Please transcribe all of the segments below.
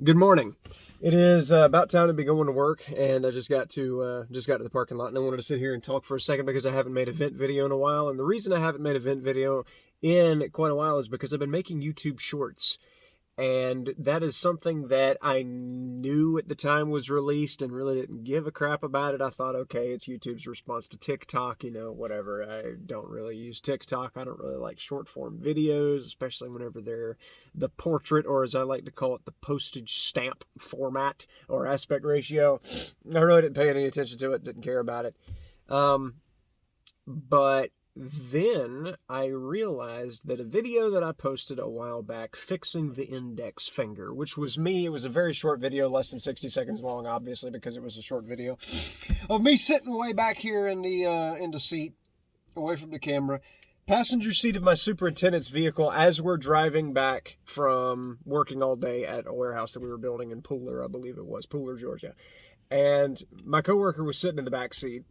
Good morning. It is about time to be going to work, and I just got to the parking lot, and I wanted to sit here and talk for a second because I haven't made a vent video in a while. And the reason I haven't made a vent video in quite a while is because I've been making YouTube Shorts. And that is something that I knew at the time was released and really didn't give a crap about it. I thought, okay, it's YouTube's response to TikTok, whatever. I don't really use TikTok. I don't really like short form videos, especially whenever they're the portrait, or as I like to call it, the postage stamp format or aspect ratio. I really didn't pay any attention to it, didn't care about it. But then I realized that a video that I posted a while back, fixing the index finger, which was me, it was a very short video, less than 60 seconds long, obviously, because it was a short video, of me sitting way back here in the seat, away from the camera, passenger seat of my superintendent's vehicle as we're driving back from working all day at a warehouse that we were building in Pooler, I believe it was, Pooler, Georgia. And my coworker was sitting in the back seat.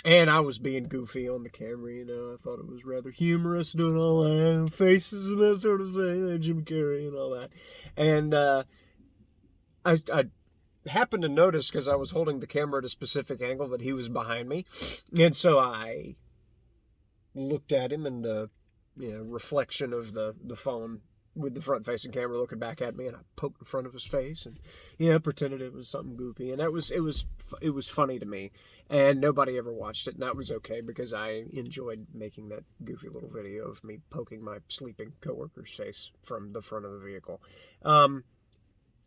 And I was being goofy on the camera, I thought it was rather humorous, doing all that, faces and that sort of thing, Jim Carrey and all that. And I happened to notice, because I was holding the camera at a specific angle, that he was behind me. And so I looked at him in the reflection of the phone with the front-facing camera looking back at me, and I poked in front of his face and pretended it was something goofy, and it was funny to me, and nobody ever watched it, and that was okay because I enjoyed making that goofy little video of me poking my sleeping coworker's face from the front of the vehicle. And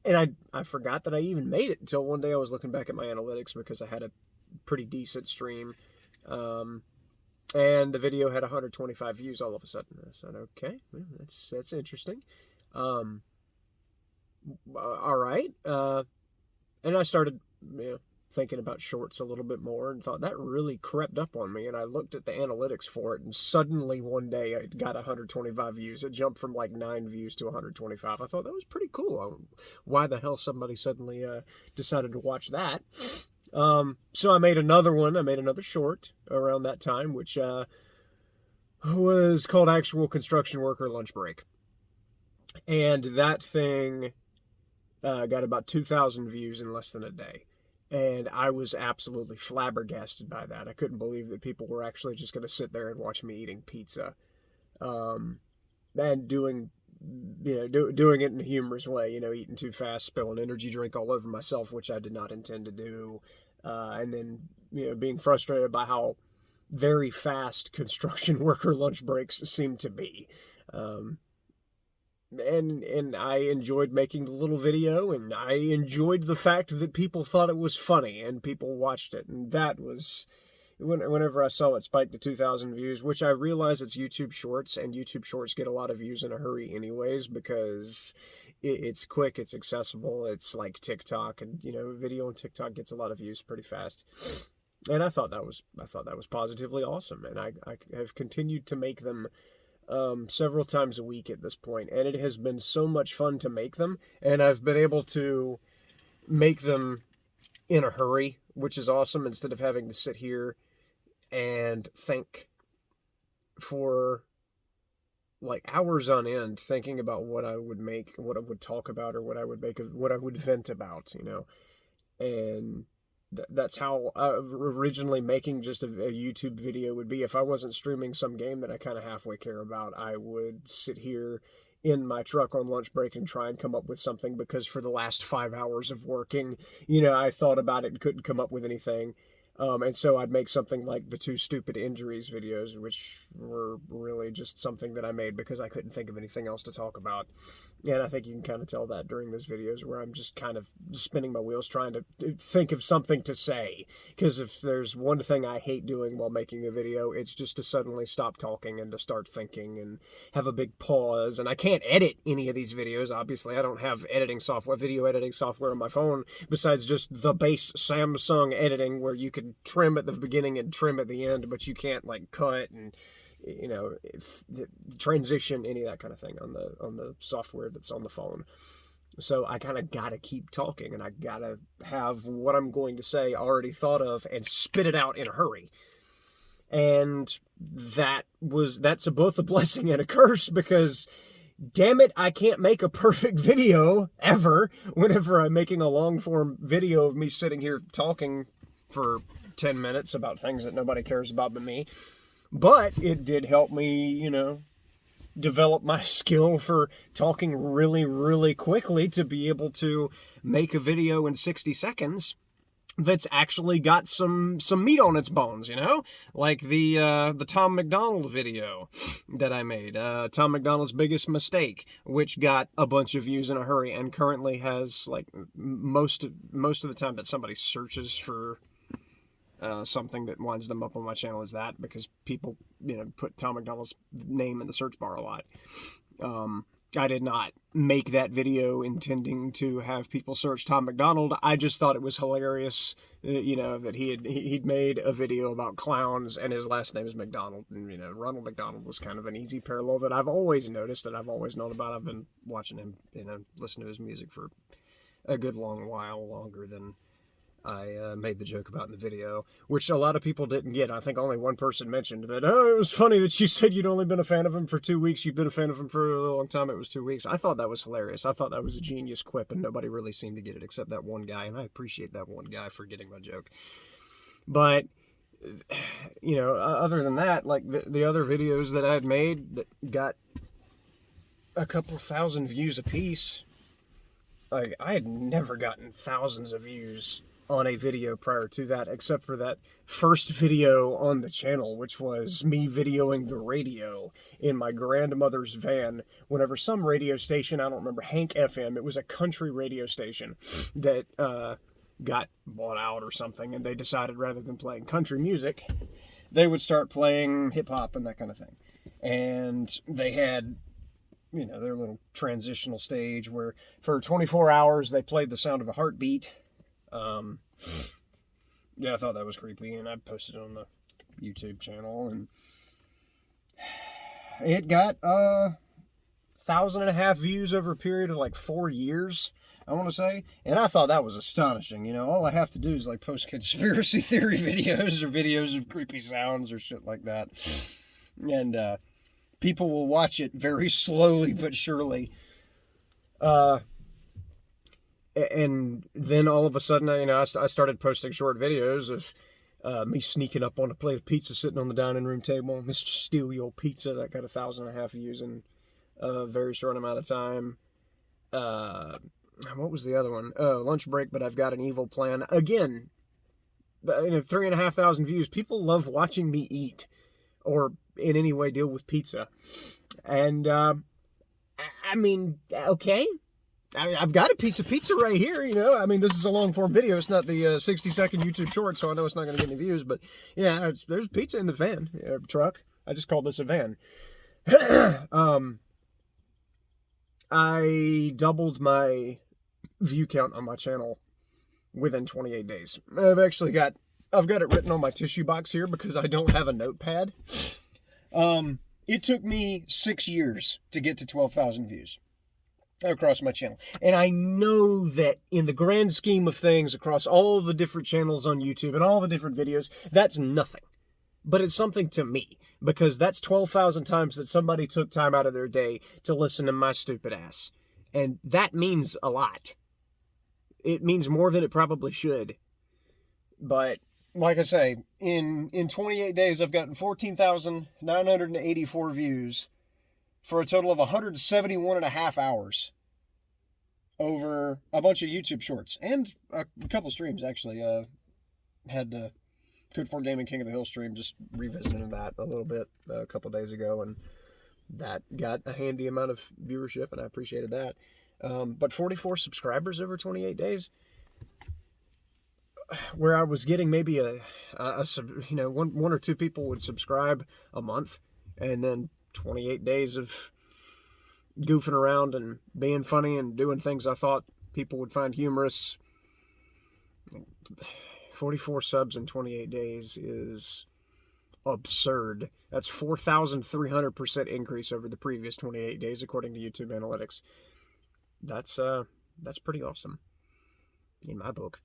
I forgot that I even made it until one day I was looking back at my analytics because I had a pretty decent stream. And the video had 125 views all of a sudden. I said, okay, well, that's interesting. All right. And I started thinking about shorts a little bit more and thought that really crept up on me. And I looked at the analytics for it, and suddenly one day I got 125 views. It jumped from like 9 views to 125. I thought that was pretty cool. Why the hell somebody suddenly decided to watch that? So I made another one. I made another short around that time, which was called Actual Construction Worker Lunch Break. And that thing got about 2,000 views in less than a day. And I was absolutely flabbergasted by that. I couldn't believe that people were actually just going to sit there and watch me eating pizza. And doing it in a humorous way, eating too fast, spilling energy drink all over myself, which I did not intend to do. And then, being frustrated by how very fast construction worker lunch breaks seem to be. And I enjoyed making the little video, and I enjoyed the fact that people thought it was funny and people watched it. And that was, whenever I saw it spike to 2,000 views, which I realize it's YouTube Shorts, and YouTube Shorts get a lot of views in a hurry anyways, because it's quick, it's accessible, it's like TikTok, and video on TikTok gets a lot of views pretty fast. And I thought that was positively awesome, and I have continued to make them several times a week at this point, and it has been so much fun to make them, and I've been able to make them in a hurry, which is awesome, instead of having to sit here and think for like hours on end thinking about what I would make, what I would talk about, or what I would make, what I would vent about, and that's how originally making just a YouTube video would be. If I wasn't streaming some game that I kind of halfway care about, I would sit here in my truck on lunch break and try and come up with something, because for the last 5 hours of working, I thought about it and couldn't come up with anything. And so I'd make something like the 2 stupid injuries videos, which were really just something that I made because I couldn't think of anything else to talk about. And I think you can kind of tell that during those videos, where I'm just kind of spinning my wheels trying to think of something to say. Because if there's one thing I hate doing while making a video, it's just to suddenly stop talking and to start thinking and have a big pause. And I can't edit any of these videos, obviously. I don't have video editing software on my phone, besides just the base Samsung editing, where you can trim at the beginning and trim at the end, but you can't like cut and transition, any of that kind of thing on the software that's on the phone. So I kind of gotta keep talking, and I gotta have what I'm going to say already thought of and spit it out in a hurry. And that's both a blessing and a curse, because damn it, I can't make a perfect video ever whenever I'm making a long form video of me sitting here talking for 10 minutes about things that nobody cares about but me. But it did help me, develop my skill for talking really, really quickly to be able to make a video in 60 seconds that's actually got some meat on its bones, like the Tom McDonald video that I made, Tom McDonald's Biggest Mistake, which got a bunch of views in a hurry and currently has, like, most of the time that somebody searches for something that winds them up on my channel is that, because people, put Tom McDonald's name in the search bar a lot. I did not make that video intending to have people search Tom McDonald. I just thought it was hilarious, that he'd made a video about clowns and his last name is McDonald. And, Ronald McDonald was kind of an easy parallel that I've always noticed and I've always known about. I've been watching him, listen to his music for a good long while, longer than I made the joke about in the video, which a lot of people didn't get. I think only one person mentioned that, it was funny that you said you'd only been a fan of him for 2 weeks. You'd been a fan of him for a long time. It was 2 weeks. I thought that was hilarious. I thought that was a genius quip, and nobody really seemed to get it except that one guy, and I appreciate that one guy for getting my joke. But, other than that, like the other videos that I'd made that got a couple thousand views apiece, like, I had never gotten thousands of views on a video prior to that, except for that first video on the channel, which was me videoing the radio in my grandmother's van whenever some radio station, I don't remember, Hank FM, it was a country radio station that got bought out or something, and they decided rather than playing country music, they would start playing hip-hop and that kind of thing. And they had, their little transitional stage where for 24 hours they played the sound of a heartbeat. Yeah, I thought that was creepy, and I posted it on the YouTube channel, and it got 1,500 views over a period of like 4 years, I want to say, and I thought that was astonishing. All I have to do is like post conspiracy theory videos or videos of creepy sounds or shit like that, and people will watch it very slowly but surely. And then all of a sudden, I started posting short videos of me sneaking up on a plate of pizza sitting on the dining room table. Mr. Steal Your Pizza, that got 1,500 views in a very short amount of time. What was the other one? Lunch Break, but I've got an evil plan. Again, 3,500 views. People love watching me eat or in any way deal with pizza. And, okay. I've got a piece of pizza right here, this is a long-form video. It's not the 60-second YouTube short, so I know it's not going to get any views. But, yeah, there's pizza in the van, truck. I just called this a van. I doubled my view count on my channel within 28 days. I've got it written on my tissue box here because I don't have a notepad. It took me 6 years to get to 12,000 views across my channel. And I know that in the grand scheme of things, across all the different channels on YouTube and all the different videos, that's nothing. But it's something to me, because that's 12,000 times that somebody took time out of their day to listen to my stupid ass. And that means a lot. It means more than it probably should. But, like I say, in 28 days, I've gotten 14,984 views for a total of 171 and a half hours over a bunch of YouTube shorts and a couple streams, actually. Had the Good for Gaming King of the Hill stream, just revisiting that a little bit a couple days ago, and that got a handy amount of viewership, and I appreciated that. But 44 subscribers over 28 days, where I was getting maybe one or two people would subscribe a month, and then 28 days of goofing around and being funny and doing things I thought people would find humorous. 44 subs in 28 days is absurd. That's 4,300% increase over the previous 28 days, according to YouTube analytics. That's pretty awesome in my book.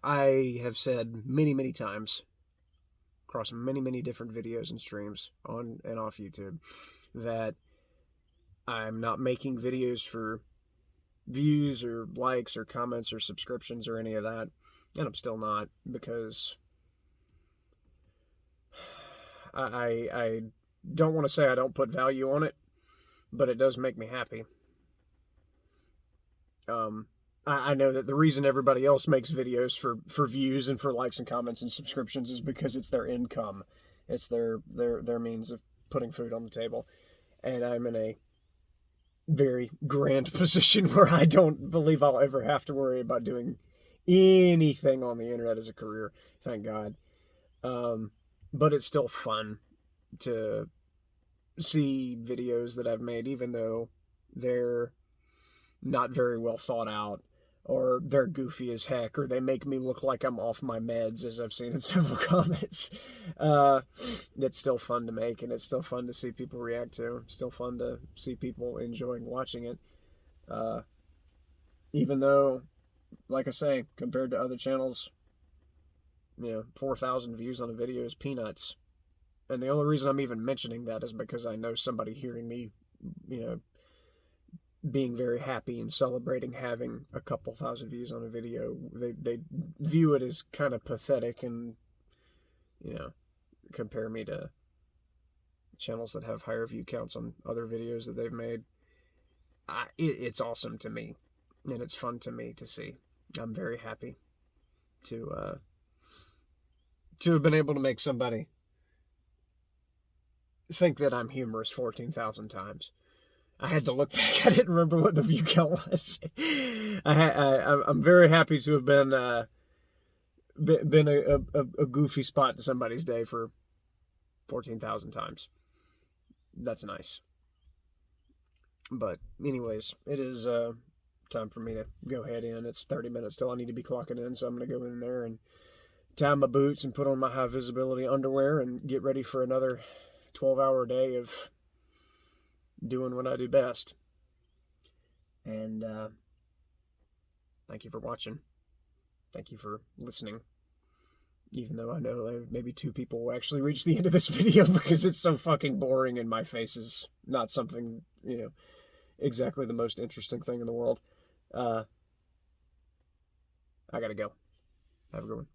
I have said many, many times across many, many different videos and streams on and off YouTube that I'm not making videos for views or likes or comments or subscriptions or any of that. And I'm still not, because I don't want to say I don't put value on it, but it does make me happy. I know that the reason everybody else makes videos for views and for likes and comments and subscriptions is because it's their income. It's their means of putting food on the table. And I'm in a very grand position where I don't believe I'll ever have to worry about doing anything on the internet as a career. Thank God. But it's still fun to see videos that I've made, even though they're not very well thought out, or they're goofy as heck, or they make me look like I'm off my meds, as I've seen in several comments. It's still fun to make, and it's still fun to see people react to. Still fun to see people enjoying watching it. Even though, like I say, compared to other channels, 4,000 views on a video is peanuts. And the only reason I'm even mentioning that is because I know somebody hearing me, being very happy and celebrating having a couple thousand views on a video, they view it as kind of pathetic, and compare me to channels that have higher view counts on other videos that they've made. It's awesome to me, and it's fun to me to see. I'm very happy to have been able to make somebody think that I'm humorous 14,000 times. I had to look back. I didn't remember what the view count was. I'm very happy to have been a goofy spot in somebody's day for 14,000 times. That's nice. But anyways, it is time for me to go head in. It's 30 minutes till I need to be clocking in, so I'm going to go in there and tie my boots and put on my high visibility underwear and get ready for another 12-hour day of doing what I do best. And thank you for watching. Thank you for listening. Even though I know maybe 2 people will actually reach the end of this video because it's so fucking boring and my face is not something, exactly the most interesting thing in the world. I gotta go. Have a good one.